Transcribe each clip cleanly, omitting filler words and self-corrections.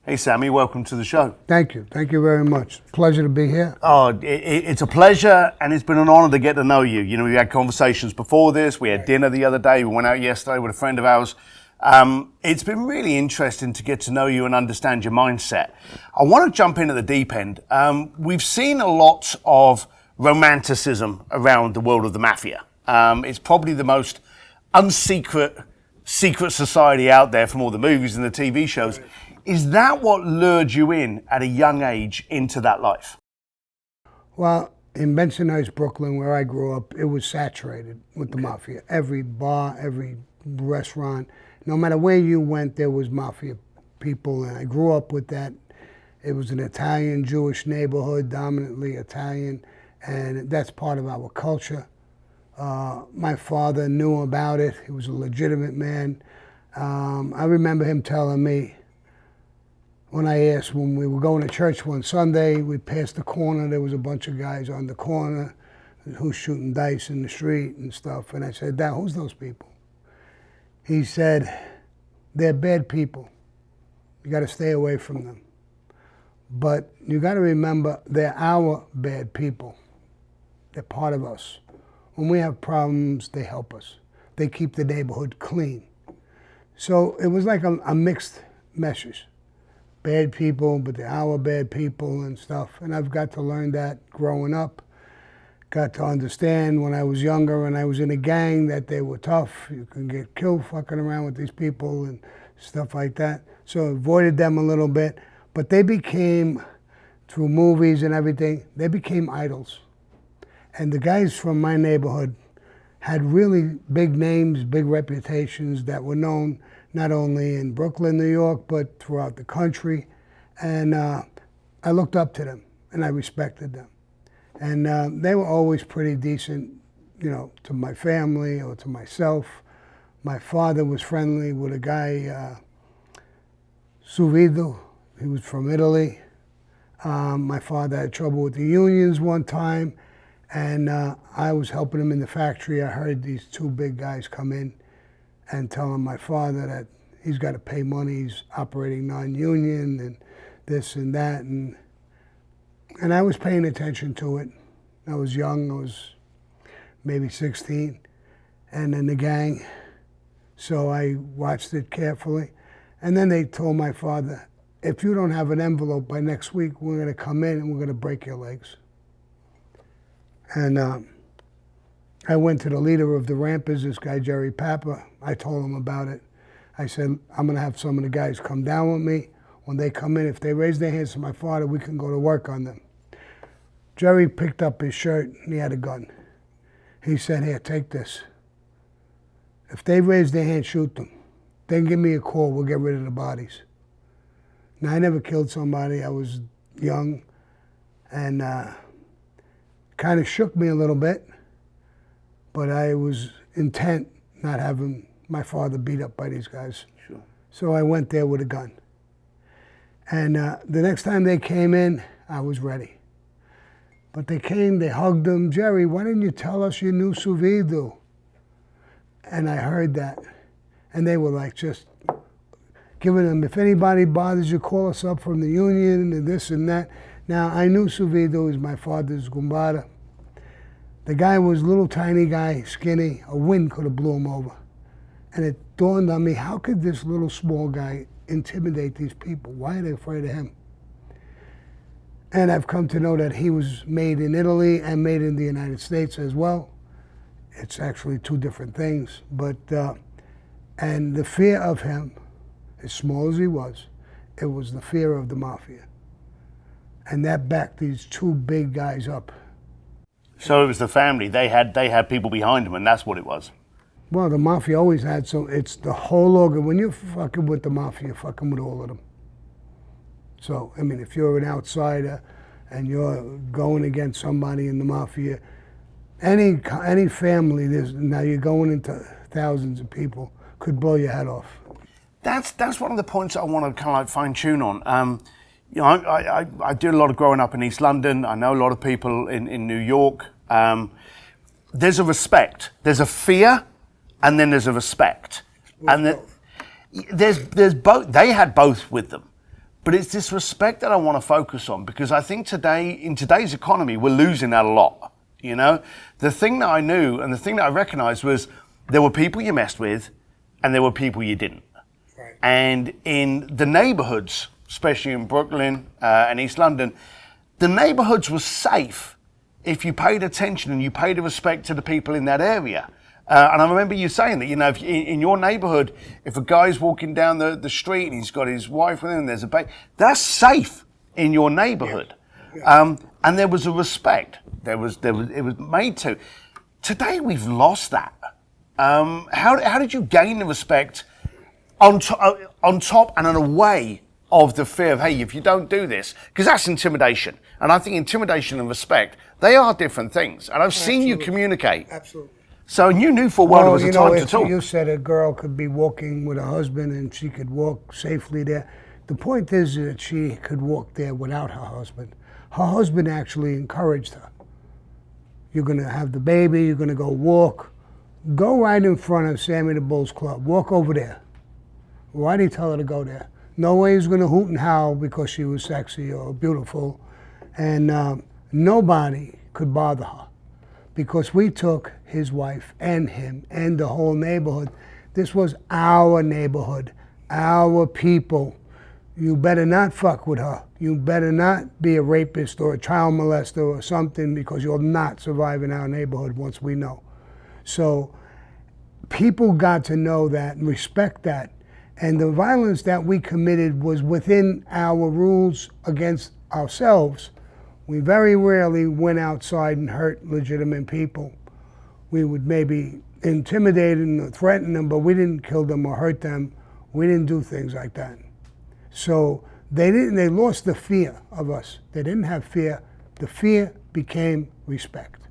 Hey, Sammy, welcome to the show. Thank you. Thank you very much. Pleasure to be here. Oh, it's a pleasure, and it's been an honor to get to know you. You know, we had conversations before this. We had dinner the other day. We went out yesterday with a friend of ours. It's been really interesting to get to know you and understand your mindset. I want to jump in at the deep end. We've seen a lot of romanticism around the world of the mafia. It's probably the most secret society out there from all the movies and the TV shows. Is that what lured you in at a young age into that life? Well, in Bensonhurst, Brooklyn, where I grew up, it was saturated with the mafia. Every bar, every restaurant, no matter where you went, there was mafia people, and I grew up with that. It was an Italian Jewish neighborhood, dominantly Italian, and that's part of our culture. My father knew about it. He was a legitimate man. I remember him telling me, when we were going to church one Sunday, we passed the corner, there was a bunch of guys on the corner who's shooting dice in the street and stuff. And I said, Dad, who's those people? He said, they're bad people. You got to stay away from them. But you got to remember, they're our bad people. They're part of us. When we have problems, they help us. They keep the neighborhood clean. So it was like a mixed message. Bad people, but they're our bad people and stuff. And I've got to learn that growing up. Got to understand when I was younger and I was in a gang that they were tough. You can get killed fucking around with these people and stuff like that. So I avoided them a little bit. But they became, through movies and everything, they became idols. And the guys from my neighborhood had really big names, big reputations that were known not only in Brooklyn, New York, but throughout the country. And I looked up to them and I respected them. And they were always pretty decent, you know, to my family or to myself. My father was friendly with a guy, Suvido. He was from Italy. My father had trouble with the unions one time, and I was helping him in the factory. I heard these two big guys come in and telling my father that he's got to pay money, he's operating non-union and this and that. And I was paying attention to it. I was young, I was maybe 16, and in the gang. So I watched it carefully. And then they told my father, if you don't have an envelope by next week, we're going to come in and we're going to break your legs. And I went to the leader of the Rampers, this guy, Jerry Papa. I told him about it. I said, I'm going to have some of the guys come down with me. When they come in, if they raise their hands to my father, we can go to work on them. Jerry picked up his shirt and he had a gun. He said, here, take this. If they raise their hand, shoot them. Then give me a call, we'll get rid of the bodies. Now, I never killed somebody. I was young, and kind of shook me a little bit, but I was intent not having my father beat up by these guys. Sure. So I went there with a gun. And the next time they came in, I was ready. But they came, they hugged him. Jerry, why didn't you tell us you knew Suvido? And I heard that. And they were like just giving them, if anybody bothers you, call us up from the union and this and that. Now, I knew Suvido was my father's gumbada. The guy was a little tiny guy, skinny. A wind could have blew him over. And it dawned on me, how could this little small guy intimidate these people? Why are they afraid of him? And I've come to know that he was made in Italy and made in the United States as well. It's actually two different things. But, and the fear of him, as small as he was, it was the fear of the mafia. And that backed these two big guys up. So it was the family. They had people behind them, and that's what it was. Well, the mafia always had, so it's the whole organ. When you're fucking with the mafia, you're fucking with all of them. So, I mean, if you're an outsider and you're going against somebody in the mafia, any family, now you're going into thousands of people, could blow your head off. That's one of the points I want to kind of like fine tune on. You know, I did a lot of growing up in East London. I know a lot of people in New York. There's a respect. There's a fear, and then there's a respect. And there's both. They had both with them. But it's this respect that I want to focus on, because I think today, in today's economy, we're losing that a lot. You know, the thing that I knew and the thing that I recognized was there were people you messed with and there were people you didn't. Right. And in the neighborhoods, especially in Brooklyn and East London, the neighborhoods were safe if you paid attention and you paid respect to the people in that area. And I remember you saying that, you know, if in your neighborhood, if a guy's walking down the street and he's got his wife with him and there's a baby, that's safe in your neighborhood. Yeah. And there was a respect. It was made to. Today we've lost that. How did you gain the respect on top and away of the fear of, hey, if you don't do this, because that's intimidation. And I think intimidation and respect, they are different things. And I've seen you communicate. Absolutely. So you knew for a while there was a time to talk. You said a girl could be walking with a husband and she could walk safely there. The point is that she could walk there without her husband. Her husband actually encouraged her. You're going to have the baby, you're going to go walk. Go right in front of Sammy the Bull's Club. Walk over there. Why did he tell her to go there? No way he's going to hoot and howl because she was sexy or beautiful. And nobody could bother her because we took his wife and him and the whole neighborhood. This was our neighborhood, our people. You better not fuck with her. You better not be a rapist or a child molester or something, because you'll not survive in our neighborhood once we know. So people got to know that and respect that. And the violence that we committed was within our rules against ourselves. We very rarely went outside and hurt legitimate people. We would maybe intimidate them or threaten them, but we didn't kill them or hurt them. We didn't do things like that. So they lost the fear of us. They didn't have fear. The fear became respect.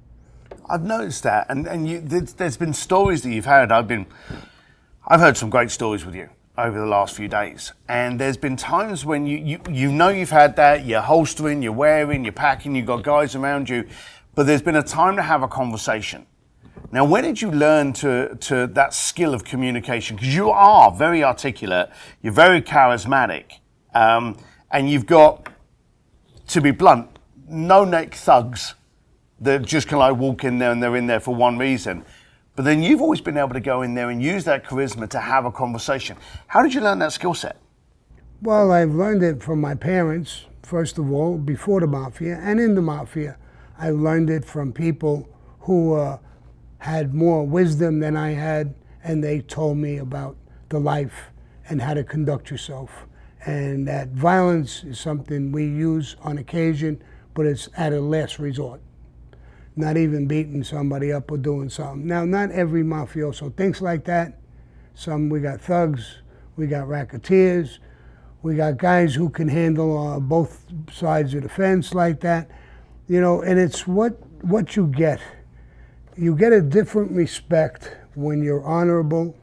I've noticed that, and there's been stories that you've had. I've heard some great stories with you over the last few days, and there's been times when you know you've had that. You're holstering, you're wearing, you're packing, you've got guys around you, but there's been a time to have a conversation. Now, where did you learn to that skill of communication? Because you are very articulate, you're very charismatic, and you've got, to be blunt, no-neck thugs that just can like walk in there and they're in there for one reason. But then you've always been able to go in there and use that charisma to have a conversation. How did you learn that skill set? Well, I've learned it from my parents, first of all, before the Mafia, and in the Mafia. I learned it from people who had more wisdom than I had, and they told me about the life and how to conduct yourself. And that violence is something we use on occasion, but it's at a last resort. Not even beating somebody up or doing something. Now, not every mafioso thinks like that. We got thugs, we got racketeers, we got guys who can handle both sides of the fence like that. You know, and it's what you get. You get a different respect when you're honorable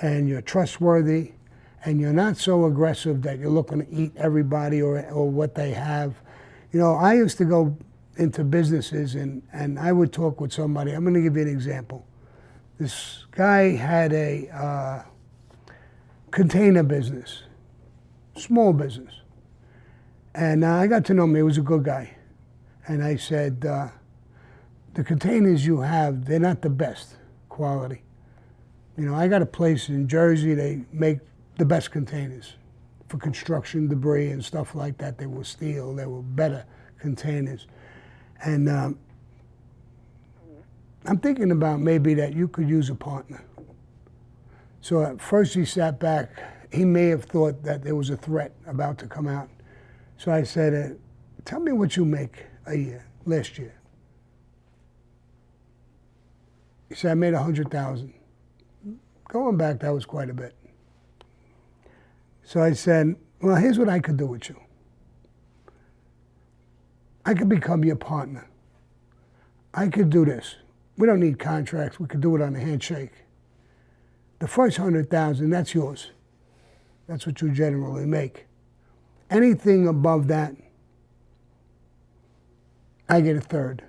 and you're trustworthy and you're not so aggressive that you're looking to eat everybody or what they have. You know, I used to go into businesses and I would talk with somebody. I'm going to give you an example. This guy had a container business, small business. And I got to know him. He was a good guy. And I said, the containers you have, they're not the best quality. You know, I got a place in Jersey, they make the best containers for construction debris and stuff like that. They were steel, they were better containers. And I'm thinking about maybe that you could use a partner. So at first he sat back. He may have thought that there was a threat about to come out. So I said, tell me what you make a year, last year. He said, I made 100,000. Going back, that was quite a bit. So I said, well, here's what I could do with you. I could become your partner. I could do this. We don't need contracts. We could do it on a handshake. The first 100,000, that's yours. That's what you generally make. Anything above that, I get a third.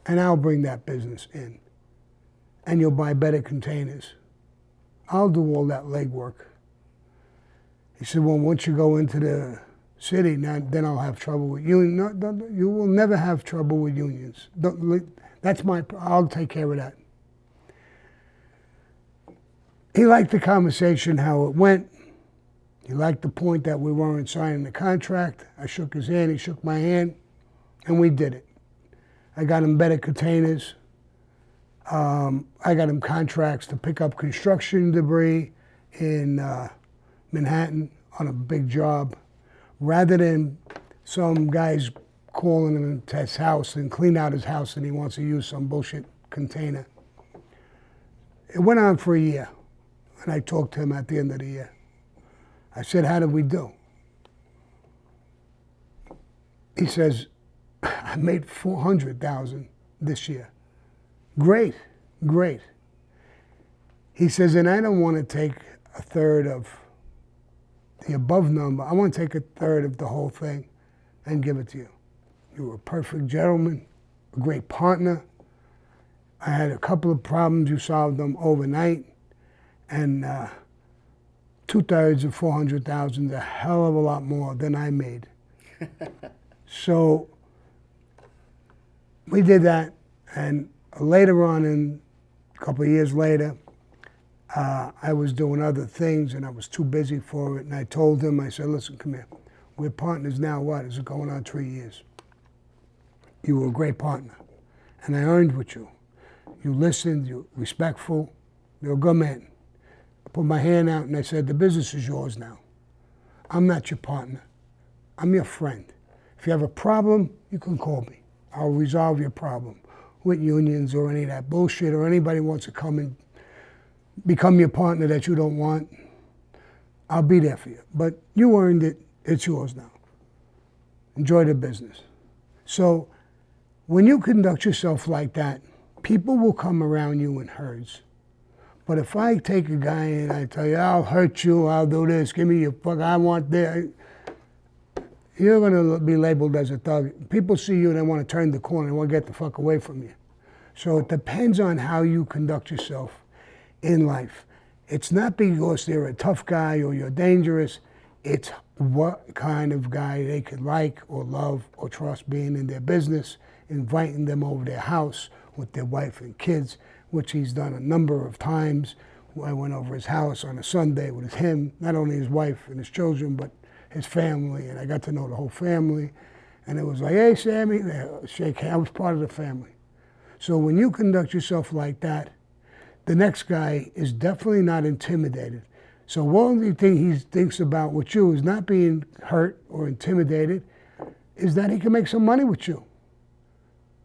And I'll bring that business in. And you'll buy better containers. I'll do all that legwork. He said, well, once you go into the city, now, then I'll have trouble with unions. No, you will never have trouble with unions. I'll take care of that. He liked the conversation, how it went. He liked the point that we weren't signing the contract. I shook his hand, he shook my hand, and we did it. I got him better containers. I got him contracts to pick up construction debris in Manhattan on a big job. Rather than some guys calling him to his house and clean out his house and he wants to use some bullshit container. It went on for a year. And I talked to him at the end of the year. I said, how did we do? He says, I made $400,000 this year. Great, great. He says, and I don't want to take a third of the above number. I want to take a third of the whole thing and give it to you. You were a perfect gentleman, a great partner. I had a couple of problems. You solved them overnight. And 2/3 of $400,000 is a hell of a lot more than I made. So we did that, and later on, a couple of years later, I was doing other things, and I was too busy for it. And I told him, I said, listen, come here. We're partners now, what? Is it going on 3 years? You were a great partner, and I earned with you. You listened, you were respectful, you're a good man. I put my hand out and I said, the business is yours now. I'm not your partner. I'm your friend. If you have a problem, you can call me. I'll resolve your problem with unions or any of that bullshit, or anybody wants to come and become your partner that you don't want. I'll be there for you. But you earned it. It's yours now. Enjoy the business. So when you conduct yourself like that, people will come around you in herds. But if I take a guy and I tell you, I'll hurt you, I'll do this, give me your fuck, I want this, you're going to be labeled as a thug. People see you and they want to turn the corner and want to get the fuck away from you. So it depends on how you conduct yourself in life. It's not because they're a tough guy or you're dangerous. It's what kind of guy they could like or love or trust being in their business, inviting them over their house with their wife and kids, which he's done a number of times. I went over his house on a Sunday with him, not only his wife and his children, but his family, and I got to know the whole family. And it was like, hey, Sammy, shake hands. I was part of the family. So when you conduct yourself like that, the next guy is definitely not intimidated. So one only thing he thinks about with you is not being hurt or intimidated, is that he can make some money with you.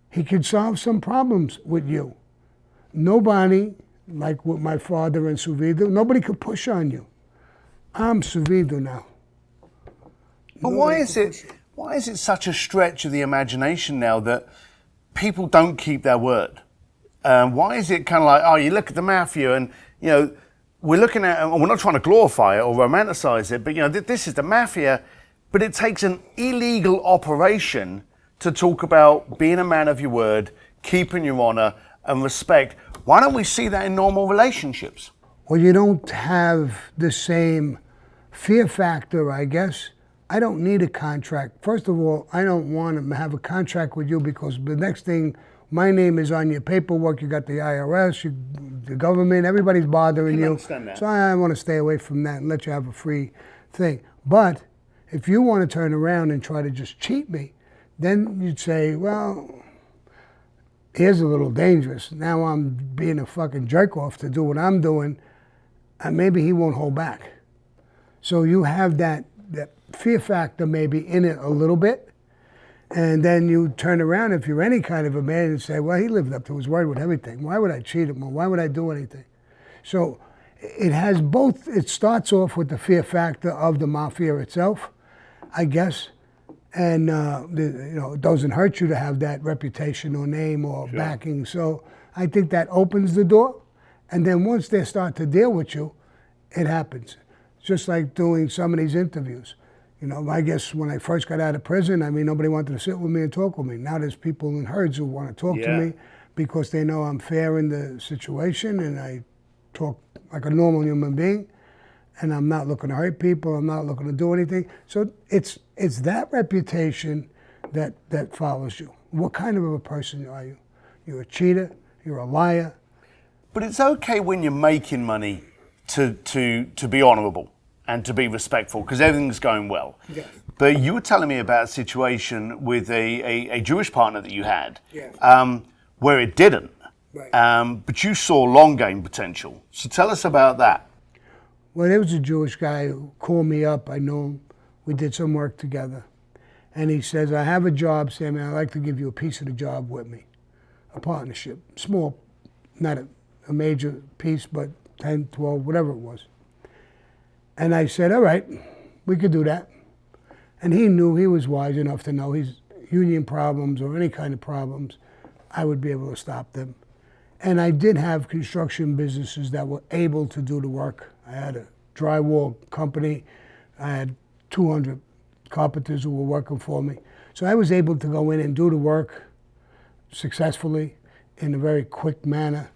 He can solve some problems with you. Nobody, like with my father and Suvido, nobody could push on you. I'm Suvido now. But why is it such a stretch of the imagination now that people don't keep their word? Why is it kind of like, oh, you look at the mafia and, you know, we're looking at, and we're not trying to glorify it or romanticize it, but, you know, this is the mafia, but it takes an illegal operation to talk about being a man of your word, keeping your honor and respect. Why don't we see that in normal relationships? Well, you don't have the same fear factor, I guess. I don't need a contract. First of all, I don't want to have a contract with you because the next thing, my name is on your paperwork. You got the IRS, the government, everybody's bothering you. Understand that. So I want to stay away from that and let you have a free thing. But if you want to turn around and try to just cheat me, then you'd say, well, here's a little dangerous. Now I'm being a fucking jerk off to do what I'm doing, and maybe he won't hold back. So you have that fear factor maybe in it a little bit, and then you turn around if you're any kind of a man and say, well, he lived up to his word with everything. Why would I cheat him, or why would I do anything? So it has both. It starts off with the fear factor of the mafia itself, I guess, and you know, it doesn't hurt you to have that reputation or name or backing. So I think that opens the door, and then once they start to deal with you, it happens. Just like doing some of these interviews. You know, I guess when I first got out of prison, I mean, nobody wanted to sit with me and talk with me. Now there's people in herds who want to talk to me because they know I'm fair in the situation and I talk like a normal human being. and I'm not looking to hurt people. I'm not looking to do anything. So it's that reputation that follows you. What kind of a person are you? You're a cheater. You're a liar. But it's okay when you're making money to be honourable and to be respectful because everything's going well. Yeah. But you were telling me about a situation with a Jewish partner that you had where it didn't. Right. But you saw long game potential. So tell us about that. Well, there was a Jewish guy who called me up. I knew him. We did some work together. And he says, I have a job, Sammy. I'd like to give you a piece of the job with me. A partnership. Small, not a major piece, but 10, 12, whatever it was. And I said, all right, we could do that. And he knew, he was wise enough to know his union problems or any kind of problems, I would be able to stop them. And I did have construction businesses that were able to do the work. I had a drywall company. I had 200 carpenters who were working for me. So I was able to go in and do the work successfully in a very quick manner.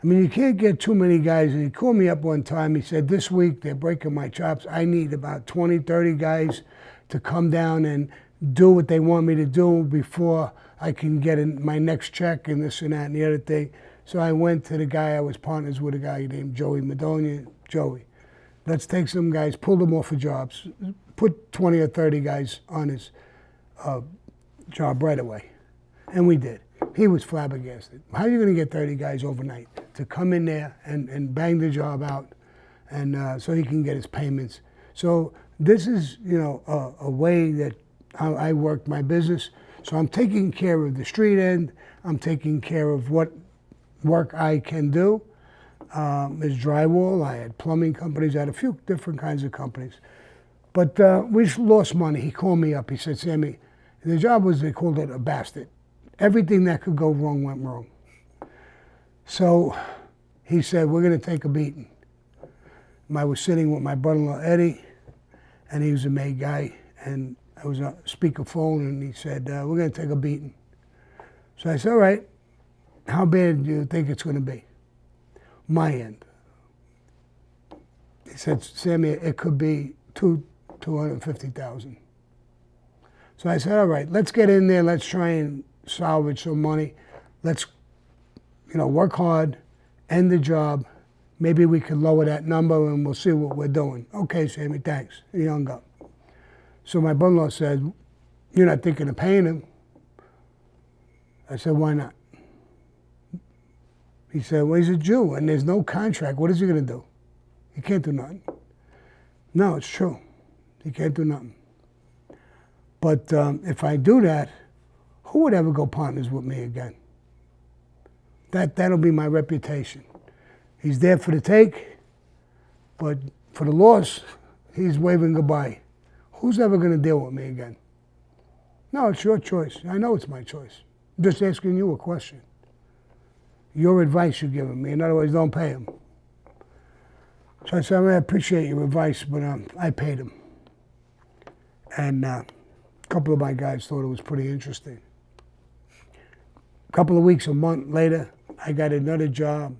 I mean, you can't get too many guys. And he called me up one time. He said, this week they're breaking my chops. I need about 20, 30 guys to come down and do what they want me to do before I can get in my next check and this and that and the other thing. So I went to the guy, I was partners with a guy named Joey Madonia. Joey, let's take some guys, pull them off of jobs, put 20 or 30 guys on his job right away. And we did. He was flabbergasted. How are you going to get 30 guys overnight to come in there and bang the job out and so he can get his payments? So this is, a way that I work my business. So I'm taking care of the street end. I'm taking care of what work I can do. Is drywall. I had plumbing companies. I had a few different kinds of companies. But we lost money. He called me up. He said, Sammy, the job was, they called it a bastard. Everything that could go wrong went wrong. So he said, we're going to take a beating. I was sitting with my brother-in-law, Eddie, and he was a May guy, and I was on speakerphone, and he said, we're going to take a beating. So I said, all right, how bad do you think it's going to be? My end. He said, Sammy, it could be 250,000. So I said, all right, let's get in there. Let's try and salvage some money. Let's, work hard, end the job. Maybe we could lower that number and we'll see what we're doing. Okay, Sammy, thanks. He hung up. So my brother-in-law said, you're not thinking of paying him? I said, why not? He said, well, he's a Jew and there's no contract. What is he going to do? He can't do nothing. No, it's true. He can't do nothing. But if I do that, who would ever go partners with me again? That'll be my reputation. He's there for the take, but for the loss, he's waving goodbye. Who's ever going to deal with me again? No, it's your choice. I know it's my choice. I'm just asking you a question. Your advice you're giving me. In other words, don't pay him. So I said, I appreciate your advice, but I paid him. And a couple of my guys thought it was pretty interesting. A couple of weeks, a month later, I got another job,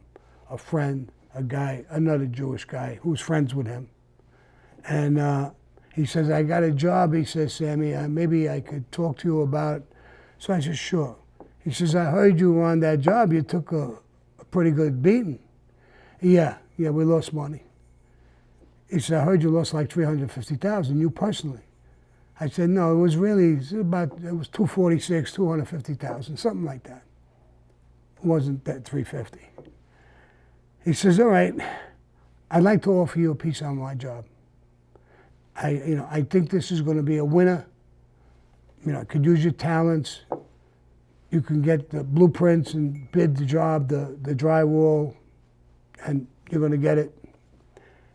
a friend, a guy, another Jewish guy who's friends with him. And he says, I got a job. He says, Sammy, maybe I could talk to you about. So I said, sure. He says, I heard you were on that job. You took a pretty good beating. Yeah, we lost money. He said, I heard you lost like 350,000, you personally. I said, no, it was 246, 250,000, something like that. It wasn't that 350. He says, all right, I'd like to offer you a piece on my job. I think this is going to be a winner. I could use your talents. You can get the blueprints and bid the job, the drywall, and you're going to get it.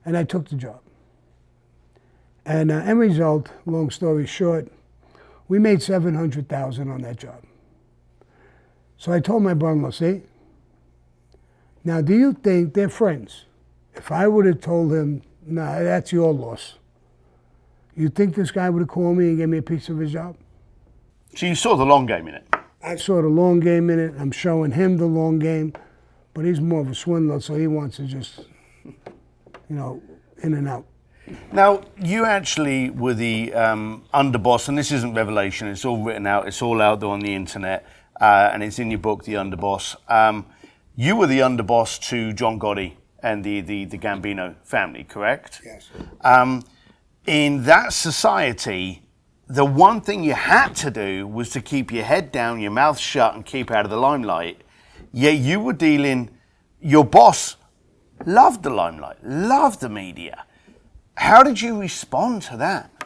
And I took the job. And end result, long story short, we made $700,000 on that job. So I told my brother-in-law, see, now do you think they're friends? If I would have told him, nah, that's your loss, you think this guy would have called me and gave me a piece of his job? So you saw the long game in it. I saw the long game in it. I'm showing him the long game, but he's more of a swindler, so he wants to just, in and out. Now, you actually were the underboss, and this isn't revelation, it's all written out, it's all out there on the internet, and it's in your book, The Underboss. You were the underboss to John Gotti and the Gambino family, correct? Yes. In that society, the one thing you had to do was to keep your head down, your mouth shut, and keep out of the limelight. Yet you were dealing, your boss loved the limelight, loved the media. How did you respond to that?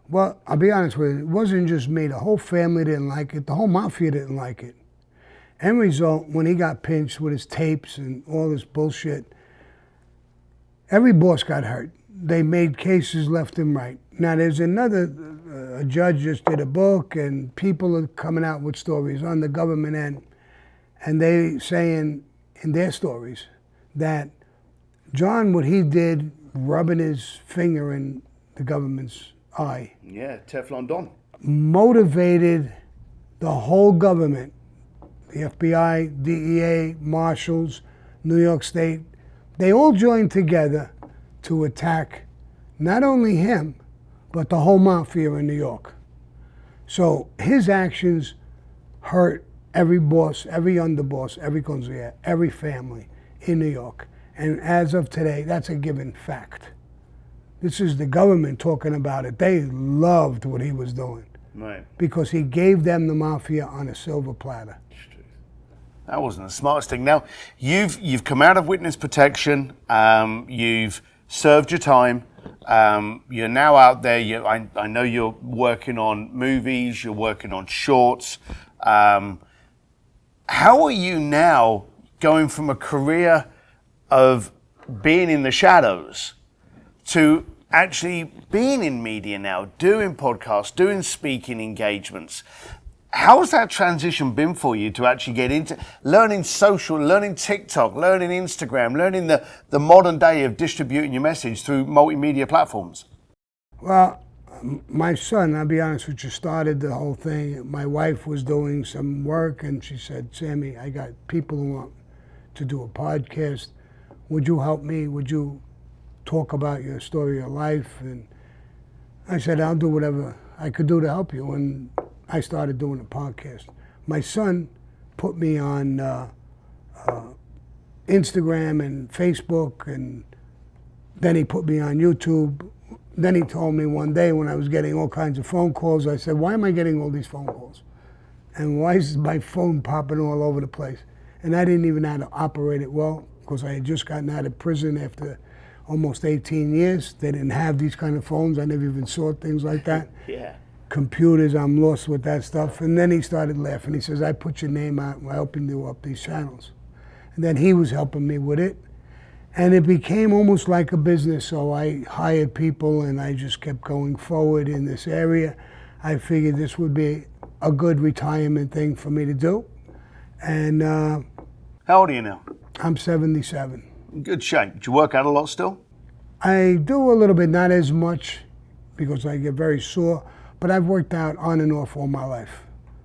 Well, I'll be honest with you, it wasn't just me. The whole family didn't like it. The whole mafia didn't like it. End result, when he got pinched with his tapes and all this bullshit, every boss got hurt. They made cases left and right. Now, there's another, a judge just did a book, and people are coming out with stories on the government end, and they saying in their stories that John, what he did, rubbing his finger in the government's eye. Yeah, Teflon Don. Motivated the whole government, the FBI, DEA, Marshals, New York State. They all joined together to attack not only him, but the whole mafia in New York. So his actions hurt every boss, every underboss, every consigliere, every family in New York. And as of today, that's a given fact. This is the government talking about it. They loved what he was doing. Right. Because he gave them the mafia on a silver platter. That wasn't the smartest thing. Now, you've come out of witness protection. You've served your time. You're now out there. I know you're working on movies. You're working on shorts. How are you now going from a career of being in the shadows to actually being in media now, doing podcasts, doing speaking engagements? How has that transition been for you to actually get into learning social, learning TikTok, learning Instagram, learning the modern day of distributing your message through multimedia platforms? Well, my son, I'll be honest with you, started the whole thing. My wife was doing some work and she said, Sammy, I got people who want to do a podcast. Would you help me? Would you talk about your story of life? And I said, I'll do whatever I could do to help you. And I started doing a podcast. My son put me on Instagram and Facebook, and then he put me on YouTube. Then he told me one day when I was getting all kinds of phone calls, I said, why am I getting all these phone calls? And why is my phone popping all over the place? And I didn't even know how to operate it well, because I had just gotten out of prison after almost 18 years. They didn't have these kind of phones. I never even saw things like that. Yeah. Computers, I'm lost with that stuff. And then he started laughing. He says, I put your name out, we're helping you up these channels. And then he was helping me with it. And it became almost like a business. So I hired people and I just kept going forward in this area. I figured this would be a good retirement thing for me to do. And how old are you now? I'm 77. In good shape. Do you work out a lot still? I do a little bit, not as much because I get very sore. But I've worked out on and off all my life.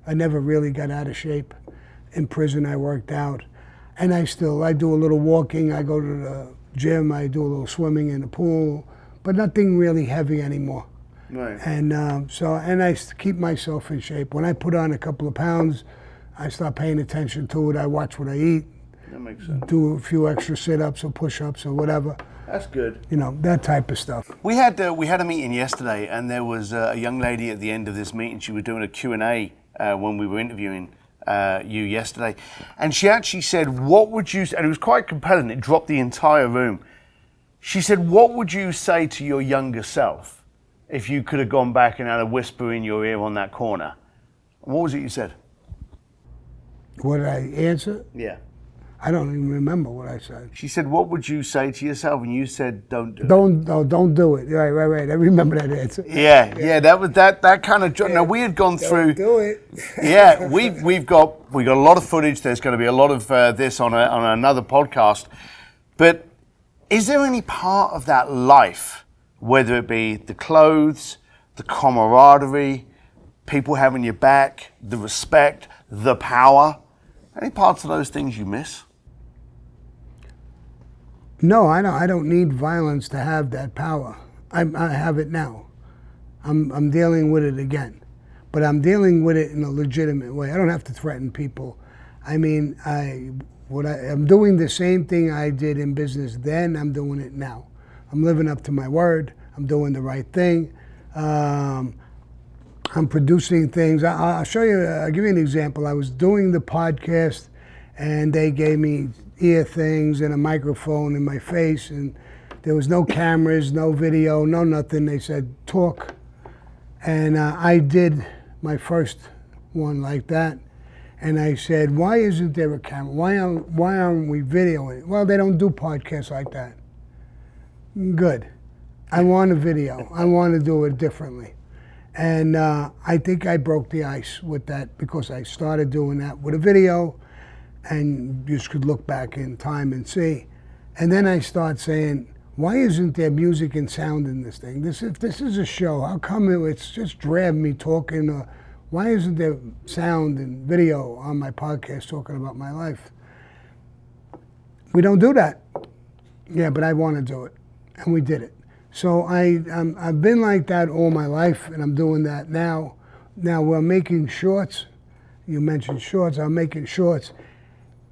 I never really got out of shape. In prison, I worked out. And I do a little walking. I go to the gym. I do a little swimming in the pool. But nothing really heavy anymore. Right. And and I keep myself in shape. When I put on a couple of pounds, I start paying attention to it. I watch what I eat. That makes sense. Do a few extra sit-ups or push-ups or whatever. That's good. You know, that type of stuff. We had a meeting yesterday, and there was a young lady at the end of this meeting. She was doing a Q&A when we were interviewing you yesterday. And she actually said, what would you, and it was quite compelling, it dropped the entire room. She said, what would you say to your younger self if you could have gone back and had a whisper in your ear on that corner? What was it you said? What did I answer? Yeah. I don't even remember what I said. She said, what would you say to yourself? And you said, don't do it. Don't do it. Right. I remember that answer. Yeah. That was that kind of. Now we had gone through. Do it. Yeah, we've got a lot of footage. There's going to be a lot of this on another podcast. But is there any part of that life, whether it be the clothes, the camaraderie, people having your back, the respect, the power, any parts of those things you miss? No, I don't need violence to have that power. I have it now. I'm dealing with it again, but I'm dealing with it in a legitimate way. I don't have to threaten people. I mean, I'm doing the same thing I did in business then. I'm doing it now. I'm living up to my word. I'm doing the right thing. I'm producing things. I'll show you. I'll give you an example. I was doing the podcast, and they gave me ear things and a microphone in my face, and there was no cameras, no video, no nothing. They said talk, and I did my first one like that. And I said, why isn't there a camera? Why aren't we videoing it? Well, they don't do podcasts like that. Good. I want a video. I want to do it differently. And I think I broke the ice with that because I started doing that with a video, and you could look back in time and see. And then I start saying, why isn't there music and sound in this thing? If this is a show, how come it's just drab me talking? Why isn't there sound and video on my podcast talking about my life? We don't do that. Yeah, but I want to do it. And we did it. So I've been like that all my life, and I'm doing that now. Now we're making shorts. You mentioned shorts. I'm making shorts.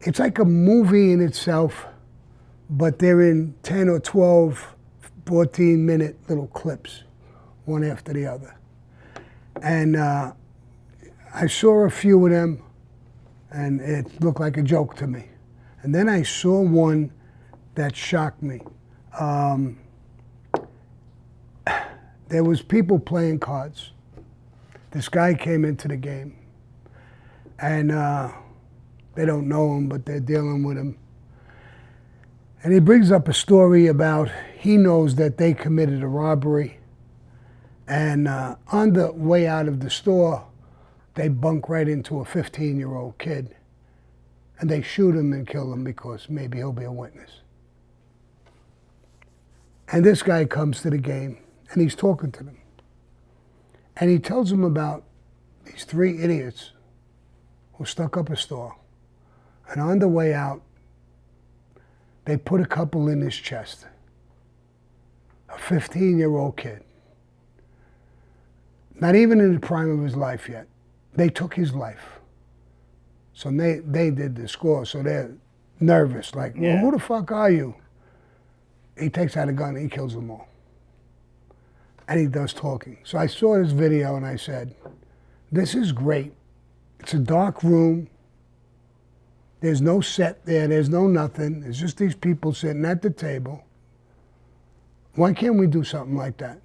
It's like a movie in itself, but they're in 10 or 12, 14-minute little clips, one after the other. And I saw a few of them, and it looked like a joke to me. And then I saw one that shocked me. There was people playing cards. This guy came into the game, and they don't know him, but they're dealing with him. And he brings up a story about he knows that they committed a robbery, and on the way out of the store, they bunk right into a 15-year-old kid, and they shoot him and kill him because maybe he'll be a witness. And this guy comes to the game, and he's talking to them. And he tells them about these three idiots who stuck up a store. And on the way out, they put a couple in his chest. A 15-year-old kid. Not even in the prime of his life yet. They took his life. So they did the score, so they're nervous. Like, well, who the fuck are you? He takes out a gun and he kills them all. And he does talking. So I saw this video and I said, this is great. It's a dark room. There's no set there. There's no nothing. It's just these people sitting at the table. Why can't we do something like that?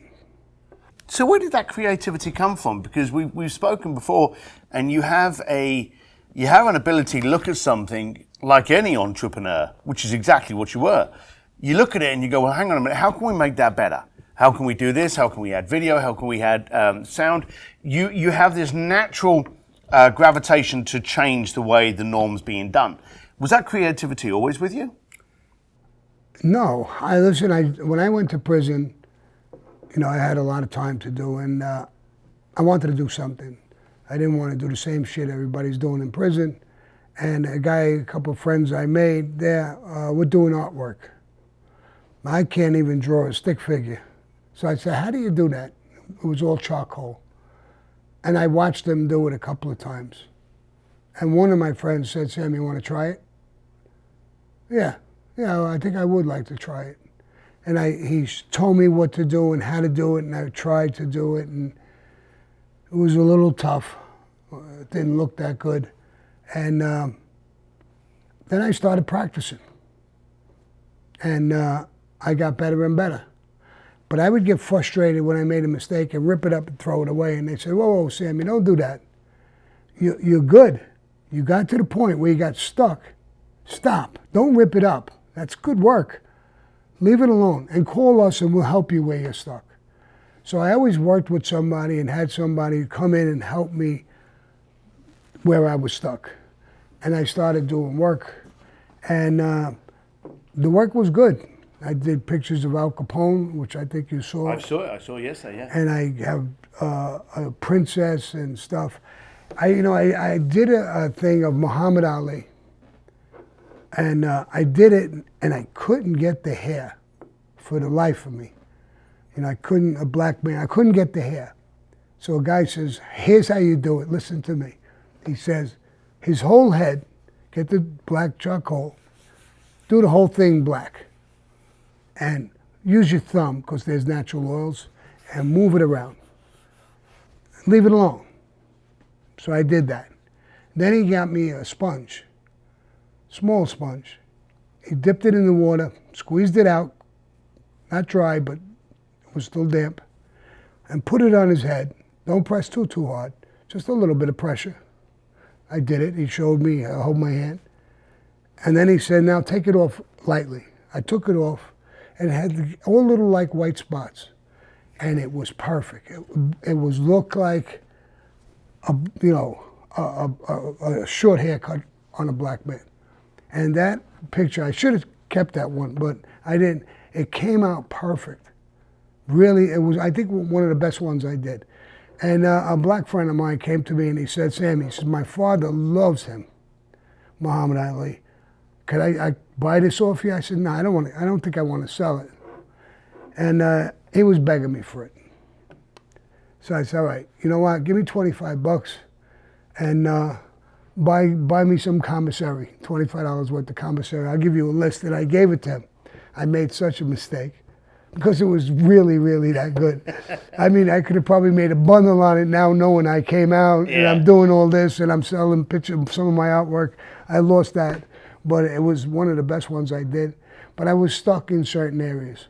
So where did that creativity come from? Because we've spoken before, and you have an ability to look at something like any entrepreneur, which is exactly what you were. You look at it and you go, well, hang on a minute, how can we make that better? How can we do this? How can we add video? How can we add sound? You have this natural gravitation to change the way the norm's being done. Was that creativity always with you? No. When I went to prison, I had a lot of time to do, and I wanted to do something. I didn't want to do the same shit everybody's doing in prison. And a couple of friends I made there were doing artwork. I can't even draw a stick figure. So I said, how do you do that? It was all charcoal. And I watched them do it a couple of times. And one of my friends said, Sam, you want to try it? Yeah, I think I would like to try it. And he told me what to do and how to do it, and I tried to do it, and it was a little tough. It didn't look that good. And then I started practicing. And I got better and better. But I would get frustrated when I made a mistake and rip it up and throw it away. And they said, whoa, Sammy, don't do that. You're good. You got to the point where you got stuck. Stop. Don't rip it up. That's good work. Leave it alone and call us and we'll help you where you're stuck. So I always worked with somebody and had somebody come in and help me where I was stuck. And I started doing work. And the work was good. I did pictures of Al Capone, which I think you saw. I saw it yesterday, yeah. And I have a princess and stuff. I did a thing of Muhammad Ali. And I did it, and I couldn't get the hair for the life of me. I couldn't, a black man, I couldn't get the hair. So a guy says, here's how you do it, listen to me. He says, his whole head, get the black charcoal, do the whole thing black. And use your thumb, because there's natural oils, and move it around. Leave it alone. So I did that. Then he got me a sponge, small sponge. He dipped it in the water, squeezed it out, not dry, but it was still damp, and put it on his head. Don't press too hard, just a little bit of pressure. I did it. He showed me how to hold my hand. And then he said, now take it off lightly. I took it off, and it had all little like white spots. And it was perfect. It was looked like a short haircut on a black man. And that picture, I should have kept that one, but I didn't. It came out perfect. Really, it was, I think, one of the best ones I did. And a black friend of mine came to me and he said, Sammy, he says, my father loves him, Muhammad Ali. Could I buy this off you? I said, no, I don't think I want to sell it. And he was begging me for it. So I said, all right, you know what? Give me $25 and buy me some commissary, $25 worth of commissary. I'll give you a list. And I gave it to him. I made such a mistake because it was really, really that good. I mean, I could have probably made a bundle on it now knowing I came out and I'm doing all this and I'm selling pictures of some of my artwork. I lost that, but it was one of the best ones I did. But I was stuck in certain areas.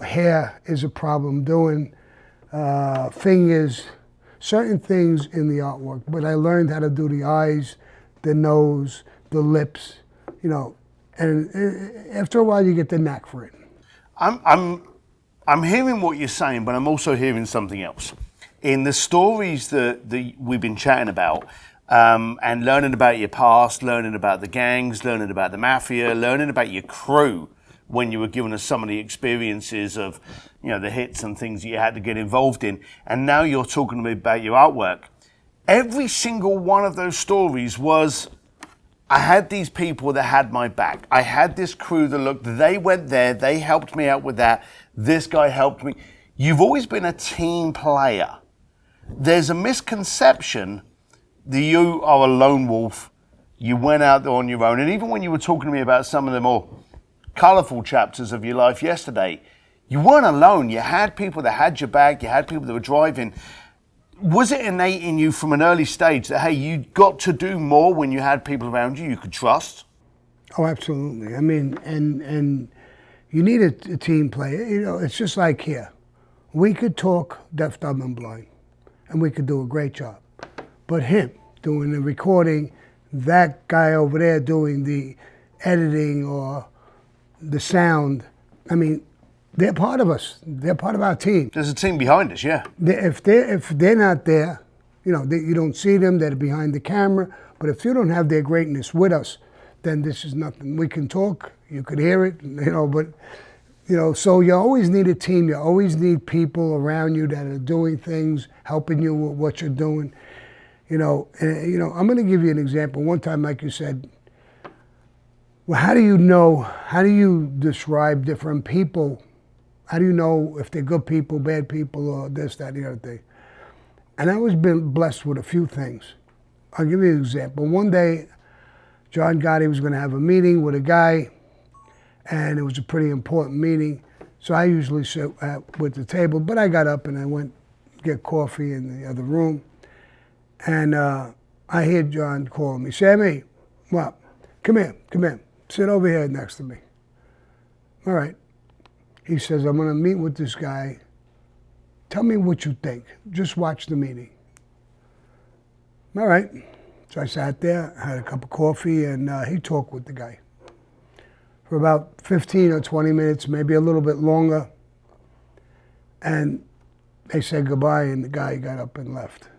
Hair is a problem, doing fingers, certain things in the artwork. But I learned how to do the eyes, the nose, the lips, and after a while you get the knack for it. I'm hearing what you're saying, but I'm also hearing something else. In the stories that we've been chatting about, and learning about your past, learning about the gangs, learning about the mafia, learning about your crew, when you were giving us some of the experiences of, the hits and things that you had to get involved in, and now you're talking to me about your artwork. Every single one of those stories was, I had these people that had my back. I had this crew that looked, they went there, they helped me out with that, this guy helped me. You've always been a team player. There's a misconception that you are a lone wolf, you went out there on your own, and even when you were talking to me about some of the more colourful chapters of your life yesterday, you weren't alone. You had people that had your back, you had people that were driving. Was it innate in you from an early stage that, hey, you got to do more when you had people around you could trust? Oh, absolutely. I mean, and you need a team player. It's just like here. We could talk deaf, dumb, and blind, and we could do a great job. But him doing the recording, that guy over there doing the editing or the sound, I mean, they're part of us. They're part of our team. There's a team behind us, yeah. If they're not there, you don't see them, they're behind the camera, but if you don't have their greatness with us, then this is nothing. We can talk, you could hear it, but, so you always need a team. You always need people around you that are doing things, helping you with what you're doing. I'm going to give you an example. One time, like you said, well, how do you describe different people? How do you know if they're good people, bad people, or this, that, the other thing? And I was been blessed with a few things. I'll give you an example. One day, John Gotti was going to have a meeting with a guy, and it was a pretty important meeting. So I usually sit with the table, but I got up and I went get coffee in the other room. And I hear John calling me, Sammy, what? Come here. Sit over here next to me. All right. He says, I'm going to meet with this guy. Tell me what you think. Just watch the meeting. All right. So I sat there, had a cup of coffee, and he talked with the guy for about 15 or 20 minutes, maybe a little bit longer. And they said goodbye, and the guy got up and left.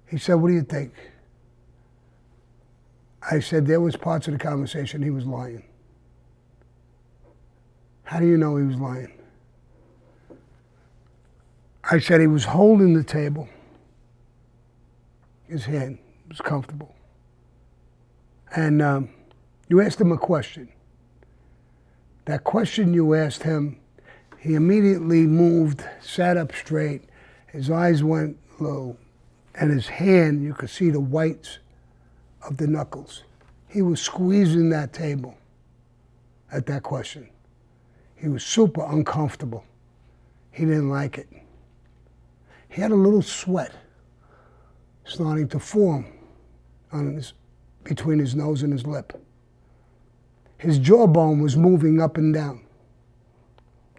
He said, what do you think? I said, there was parts of the conversation he was lying. How do you know he was lying? I said he was holding the table. His hand was comfortable. And You asked him a question. That question you asked him, he immediately moved, sat up straight, his eyes went low, and his hand, you could see the whites of the knuckles. He was squeezing that table at that question. He was super uncomfortable. He didn't like it. He had a little sweat starting to form between his nose and his lip. His jawbone was moving up and down.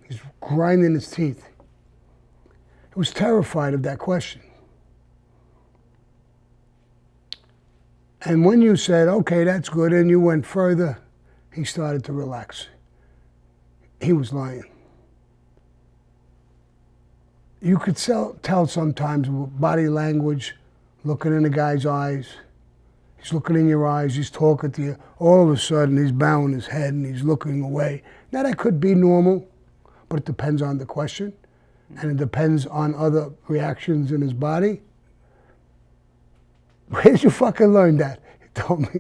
He's grinding his teeth. He was terrified of that question. And when you said, okay, that's good, and you went further, he started to relax. He was lying. You could tell sometimes with body language, looking in the guy's eyes. He's looking in your eyes, he's talking to you. All of a sudden, he's bowing his head and he's looking away. Now, that could be normal, but it depends on the question, and it depends on other reactions in his body. Where'd you fucking learn that? He told me.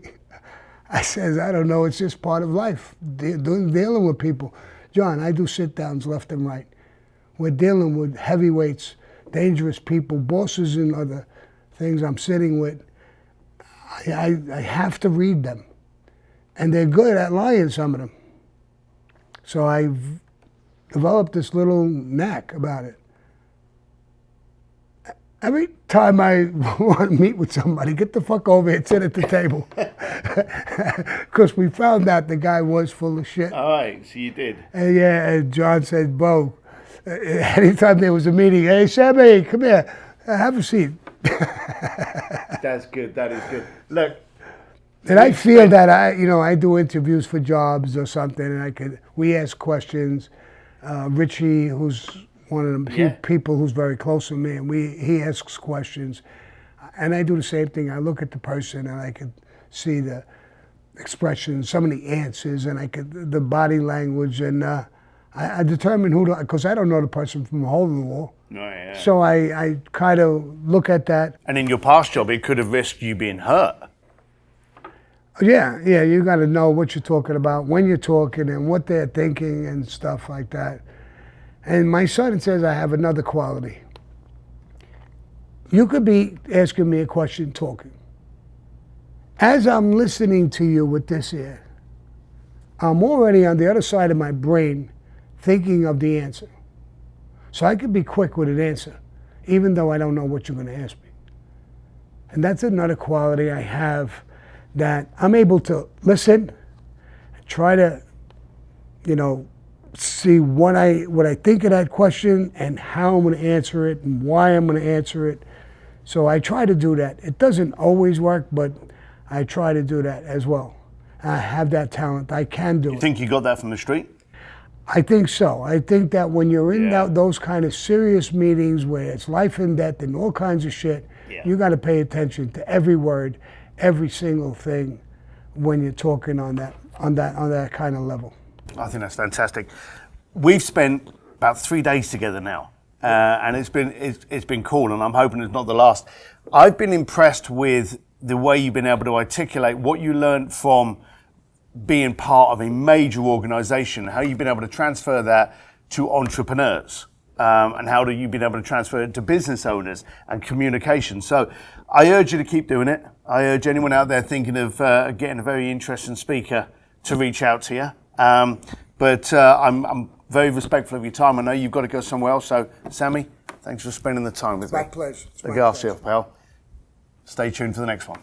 I says, I don't know, it's just part of life, dealing with people. John, I do sit-downs left and right. We're dealing with heavyweights, dangerous people, bosses and other things I'm sitting with. I have to read them. And they're good at lying, some of them. So I've developed this little knack about it. Every time I want to meet with somebody, get the fuck over here and sit at the table. Because we found out the guy was full of shit. All right, so you did. And yeah, and John said, Bo, anytime there was a meeting, hey, Sammy, come here, have a seat. That's good, that is good. Look. And I feel that I do interviews for jobs or something, and we ask questions. Richie, who's one of the people who's very close to me, and he asks questions, and I do the same thing. I look at the person and I can see the expressions, some of the answers, and the body language, and I determine because I don't know the person from a hole in the wall. Oh, yeah. So I kind of look at that. And in your past job, it could have risked you being hurt. Yeah, you got to know what you're talking about, when you're talking, and what they're thinking and stuff like that. And my son says I have another quality. You could be asking me a question, talking. As I'm listening to you with this ear, I'm already on the other side of my brain thinking of the answer. So I could be quick with an answer, even though I don't know what you're going to ask me. And that's another quality I have, that I'm able to listen, try to, see what I think of that question and how I'm going to answer it and why I'm going to answer it. So I try to do that. It doesn't always work, but I try to do that as well. I have that talent. I can do it. You think you got that from the street? I think so. I think that when you're in those kind of serious meetings where it's life and death and all kinds of shit, you got to pay attention to every word, every single thing when you're talking on that kind of level. I think that's fantastic. We've spent about 3 days together now, and it's been cool, and I'm hoping it's not the last. I've been impressed with the way you've been able to articulate what you learned from being part of a major organization, how you've been able to transfer that to entrepreneurs, and how you've been able to transfer it to business owners and communication. So I urge you to keep doing it. I urge anyone out there thinking of getting a very interesting speaker to reach out to you. But I'm very respectful of your time. I know you've got to go somewhere else. So, Sammy, thanks for spending the time with me. My pleasure. Look after yourself, pal. Stay tuned for the next one.